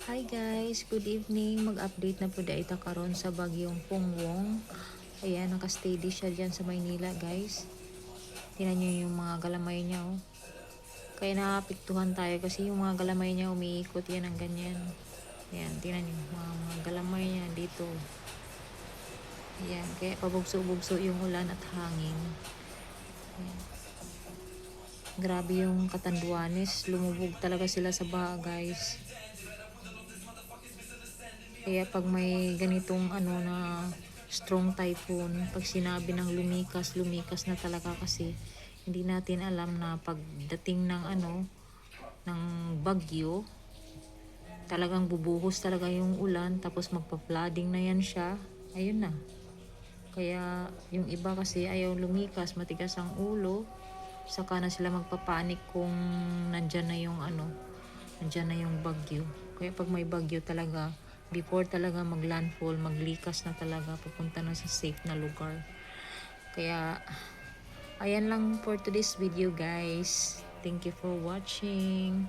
Hi guys, good evening. Mag-update na po dahil karon sa bagyong Pungwong. Ayan, naka-steady siya dyan sa Maynila guys. Tingnan nyo yung mga galamay niya oh. Kaya nakapiktuhan tayo kasi yung mga galamay niya umiikot yan ng ganyan. Ayan, tingnan nyo mga galamay niya dito. Ayan, kaya pabugso-bugso yung ulan at hangin. Ayan. Grabe yung Catanduanes, lumubog talaga sila sa baha guys. Kaya pag may ganitong na strong typhoon, pag sinabi ng lumikas, lumikas na talaga kasi hindi natin alam na pagdating ng ng bagyo, talagang bubuhos talaga yung ulan tapos magpa-flooding na yan siya. Ayun na. Kaya yung iba kasi ayaw lumikas, matigas ang ulo, saka na sila magpapanik kung nandyan na yung nandyan na yung bagyo. Kaya pag may bagyo talaga, before talaga maglandfall, maglikas na talaga, pupunta na sa safe na lugar. Kaya, ayan lang for today's video guys. Thank you for watching.